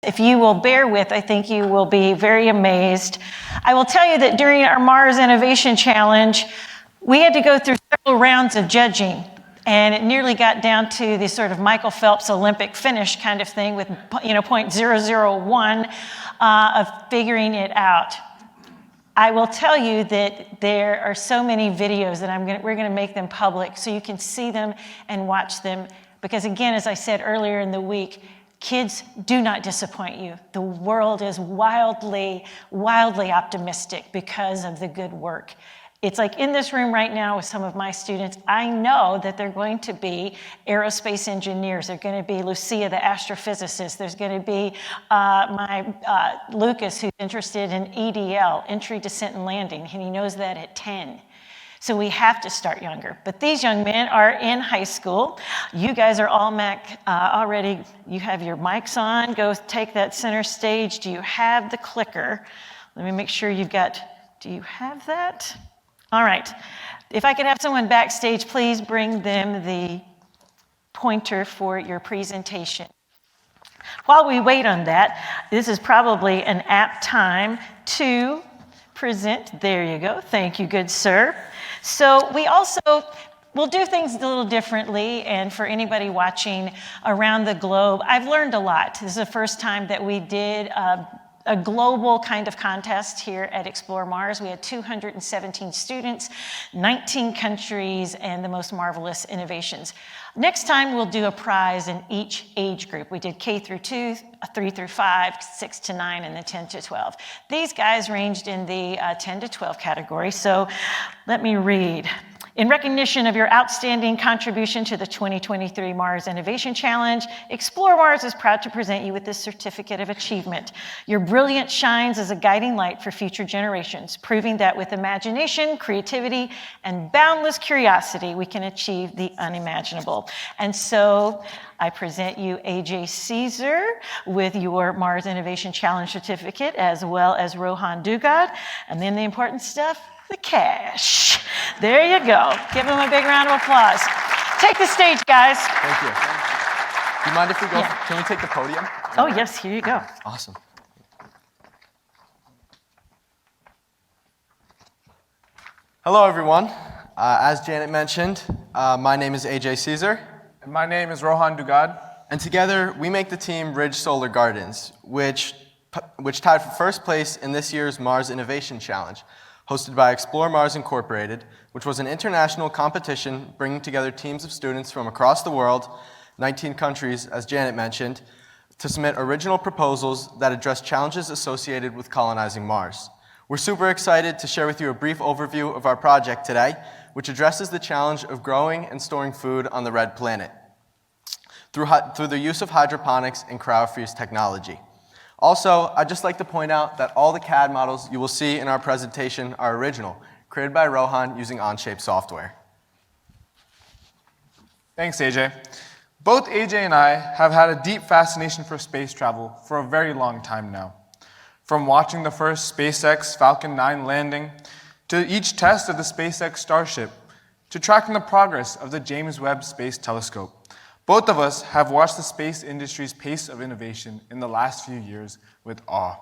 if you will bear with, I think you will be very amazed. I will tell you that during our Mars Innovation Challenge, we had to go through several rounds of judging, and it nearly got down to the sort of Michael Phelps Olympic finish kind of thing with, .001 of figuring it out. I will tell you that there are so many videos that we're going to make them public so you can see them and watch them. Because again, as I said earlier in the week, kids do not disappoint you. The world is wildly, wildly optimistic because of the good work. It's like in this room right now with some of my students, I know that they're going to be aerospace engineers. They're going to be Lucia, the astrophysicist. There's going to be Lucas, who's interested in EDL, entry, descent, and landing, and he knows that at 10. So we have to start younger. But these young men are in high school. You guys are all already, you have your mics on. Go take that center stage. Do you have the clicker? Let me make sure do you have that? All right. If I could have someone backstage, please bring them the pointer for your presentation. While we wait on that, this is probably an apt time to present. There you go. Thank you, good sir. So we'll do things a little differently, and for anybody watching around the globe, I've learned a lot. This is the first time that we did a global kind of contest here at Explore Mars. We had 217 students, 19 countries, and the most marvelous innovations. Next time, we'll do a prize in each age group. We did K through 2, 3 through 5, 6 to 9, and then 10 to 12. These guys ranged in the 10 to 12 category, so let me read. In recognition of your outstanding contribution to the 2023 Mars Innovation Challenge, Explore Mars is proud to present you with this certificate of achievement. Your brilliance shines as a guiding light for future generations, proving that with imagination, creativity, and boundless curiosity, we can achieve the unimaginable. And so I present you AJ Caesar with your Mars Innovation Challenge certificate, as well as Rohan Dugad, and then the important stuff, the cash. There you go. Give them a big round of applause. Take the stage, guys. Thank you. Do you mind if we go? Yeah. Can we take the podium? Oh, yes, here you go. Awesome. Hello, everyone. As Janet mentioned, my name is AJ Caesar. And my name is Rohan Dugad. And together, we make the team Ridge Solar Gardens, which tied for first place in this year's Mars Innovation Challenge, hosted by ExploreMars.Org, which was an international competition bringing together teams of students from across the world, 19 countries, as Janet mentioned, to submit original proposals that address challenges associated with colonizing Mars. We're super excited to share with you a brief overview of our project today, which addresses the challenge of growing and storing food on the red planet through the use of hydroponics and cryo-freeze technology. Also, I'd just like to point out that all the CAD models you will see in our presentation are original, created by Rohan using Onshape software. Thanks, AJ. Both AJ and I have had a deep fascination for space travel for a very long time now. From watching the first SpaceX Falcon 9 landing, to each test of the SpaceX Starship, to tracking the progress of the James Webb Space Telescope. Both of us have watched the space industry's pace of innovation in the last few years with awe.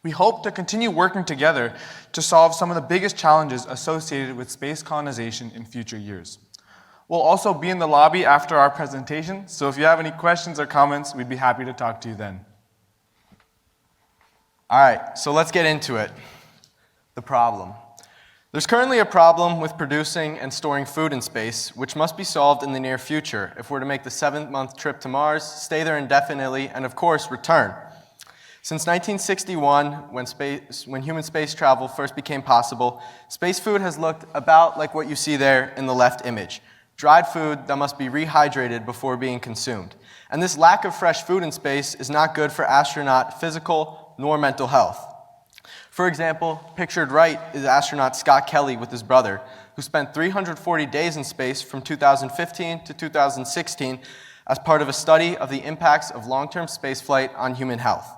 We hope to continue working together to solve some of the biggest challenges associated with space colonization in future years. We'll also be in the lobby after our presentation, so if you have any questions or comments, we'd be happy to talk to you then. All right, so let's get into it. The problem. There's currently a problem with producing and storing food in space, which must be solved in the near future if we're to make the 7-month trip to Mars, stay there indefinitely, and of course, return. Since 1961, when human space travel first became possible, space food has looked about like what you see there in the left image. Dried food that must be rehydrated before being consumed. And this lack of fresh food in space is not good for astronaut physical nor mental health. For example, pictured right is astronaut Scott Kelly with his brother, who spent 340 days in space from 2015 to 2016 as part of a study of the impacts of long-term spaceflight on human health.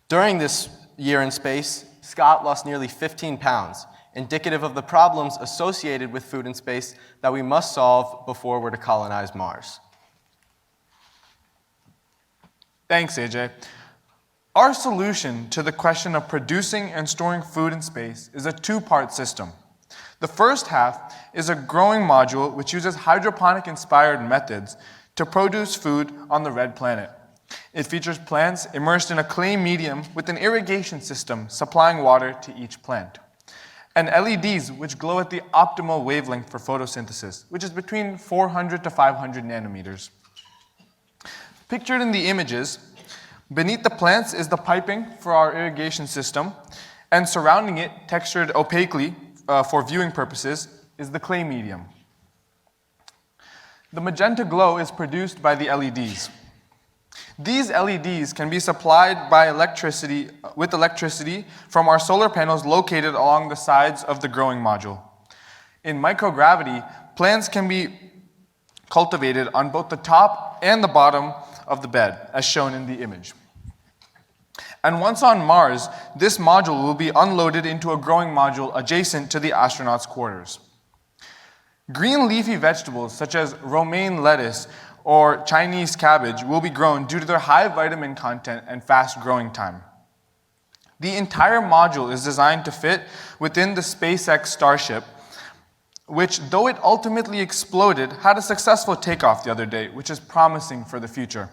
During this year in space, Scott lost nearly 15 pounds, indicative of the problems associated with food in space that we must solve before we're to colonize Mars. Thanks, AJ. Our solution to the question of producing and storing food in space is a two-part system. The first half is a growing module which uses hydroponic-inspired methods to produce food on the red planet. It features plants immersed in a clay medium with an irrigation system supplying water to each plant, and LEDs which glow at the optimal wavelength for photosynthesis, which is between 400 to 500 nanometers. Pictured in the images, beneath the plants is the piping for our irrigation system, and surrounding it, textured opaquely for viewing purposes, is the clay medium. The magenta glow is produced by the LEDs. These LEDs can be supplied with electricity from our solar panels located along the sides of the growing module. In microgravity, plants can be cultivated on both the top and the bottom of the bed, as shown in the image. And once on Mars, this module will be unloaded into a growing module adjacent to the astronauts' quarters. Green leafy vegetables such as romaine lettuce or Chinese cabbage will be grown due to their high vitamin content and fast growing time. The entire module is designed to fit within the SpaceX Starship, which, though it ultimately exploded, had a successful takeoff the other day, which is promising for the future.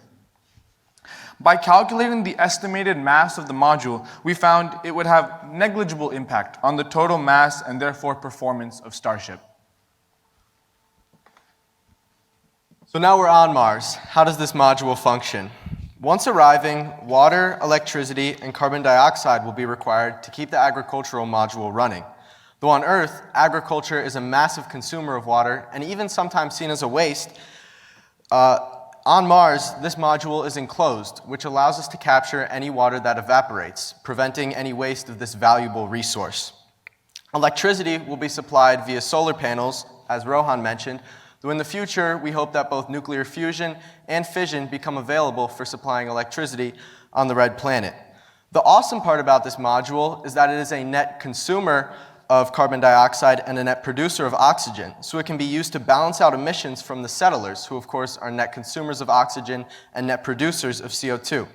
By calculating the estimated mass of the module, we found it would have negligible impact on the total mass and therefore performance of Starship. So now we're on Mars. How does this module function? Once arriving, water, electricity, and carbon dioxide will be required to keep the agricultural module running. Though on Earth, agriculture is a massive consumer of water and even sometimes seen as a waste, on Mars, this module is enclosed, which allows us to capture any water that evaporates, preventing any waste of this valuable resource. Electricity will be supplied via solar panels, as Rohan mentioned, though in the future, we hope that both nuclear fusion and fission become available for supplying electricity on the red planet. The awesome part about this module is that it is a net consumer of carbon dioxide and a net producer of oxygen, so it can be used to balance out emissions from the settlers, who of course are net consumers of oxygen and net producers of CO2.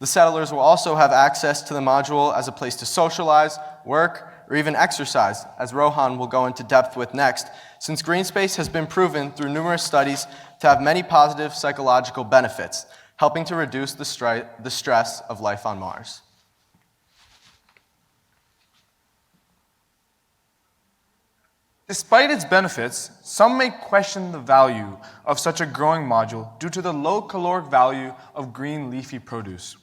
The settlers will also have access to the module as a place to socialize, work, or even exercise, as Rohan will go into depth with next, since green space has been proven through numerous studies to have many positive psychological benefits, helping to reduce the stress of life on Mars. Despite its benefits, some may question the value of such a growing module due to the low caloric value of green leafy produce.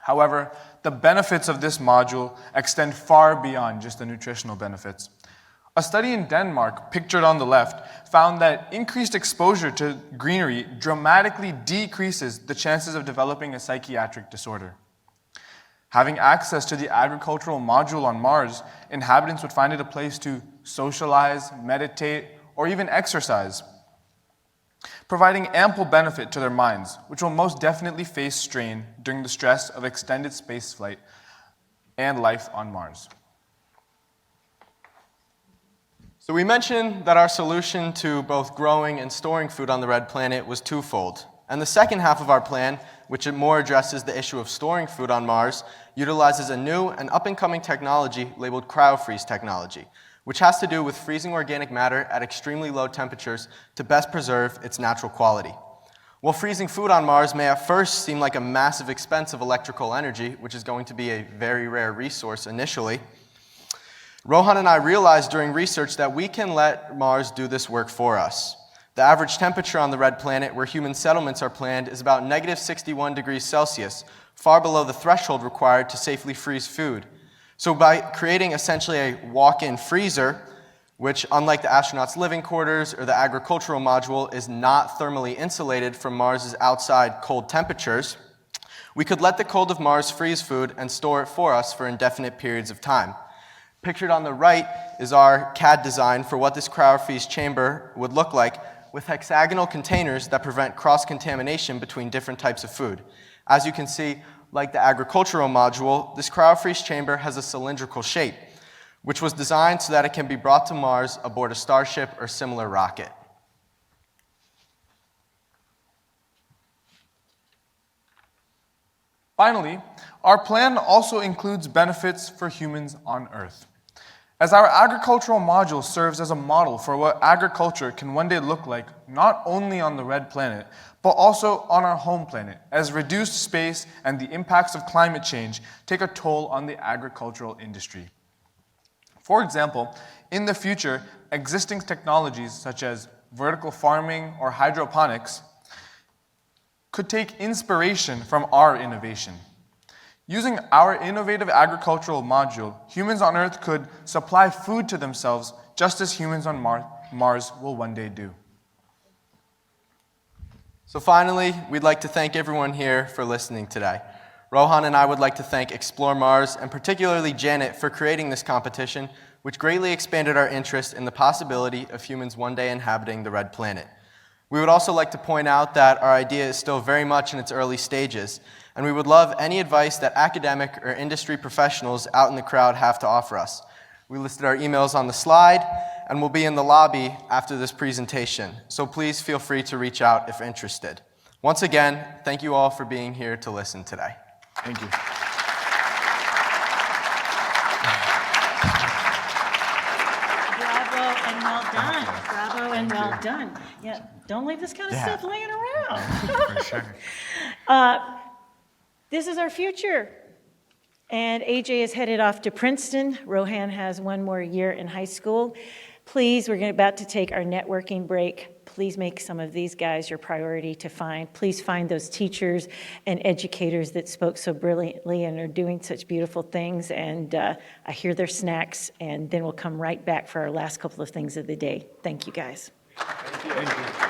However, the benefits of this module extend far beyond just the nutritional benefits. A study in Denmark, pictured on the left, found that increased exposure to greenery dramatically decreases the chances of developing a psychiatric disorder. Having access to the agricultural module on Mars, inhabitants would find it a place to socialize, meditate, or even exercise, providing ample benefit to their minds, which will most definitely face strain during the stress of extended spaceflight and life on Mars. So we mentioned that our solution to both growing and storing food on the red planet was twofold. And the second half of our plan, which more addresses the issue of storing food on Mars, utilizes a new and up-and-coming technology labeled cryofreeze technology, which has to do with freezing organic matter at extremely low temperatures to best preserve its natural quality. While freezing food on Mars may at first seem like a massive expense of electrical energy, which is going to be a very rare resource initially, Rohan and I realized during research that we can let Mars do this work for us. The average temperature on the red planet where human settlements are planned is about negative 61 degrees Celsius, far below the threshold required to safely freeze food. So by creating essentially a walk-in freezer, which unlike the astronauts' living quarters or the agricultural module is not thermally insulated from Mars's outside cold temperatures, we could let the cold of Mars freeze food and store it for us for indefinite periods of time. Pictured on the right is our CAD design for what this cryofreeze chamber would look like, with hexagonal containers that prevent cross-contamination between different types of food. As you can see, like the agricultural module, this cryofreeze chamber has a cylindrical shape, which was designed so that it can be brought to Mars aboard a Starship or similar rocket. Finally, our plan also includes benefits for humans on Earth. As our agricultural module serves as a model for what agriculture can one day look like, not only on the red planet, but also on our home planet, as reduced space and the impacts of climate change take a toll on the agricultural industry. For example, in the future, existing technologies such as vertical farming or hydroponics could take inspiration from our innovation. Using our innovative agricultural module, humans on Earth could supply food to themselves just as humans on Mars will one day do. So finally, we'd like to thank everyone here for listening today. Rohan and I would like to thank Explore Mars, and particularly Janet, for creating this competition, which greatly expanded our interest in the possibility of humans one day inhabiting the red planet. We would also like to point out that our idea is still very much in its early stages, and we would love any advice that academic or industry professionals out in the crowd have to offer us. We listed our emails on the slide, and we'll be in the lobby after this presentation, so please feel free to reach out if interested. Once again, thank you all for being here to listen today. Thank you. Bravo and well done. Bravo and well done. Yeah, don't leave this kind of stuff laying around. For sure. This is our future. And AJ is headed off to Princeton. Rohan has one more year in high school. Please, we're about to take our networking break. Please make some of these guys your priority to find. Please find those teachers and educators that spoke so brilliantly and are doing such beautiful things. And I hear their snacks, and then we'll come right back for our last couple of things of the day. Thank you, guys. Thank you.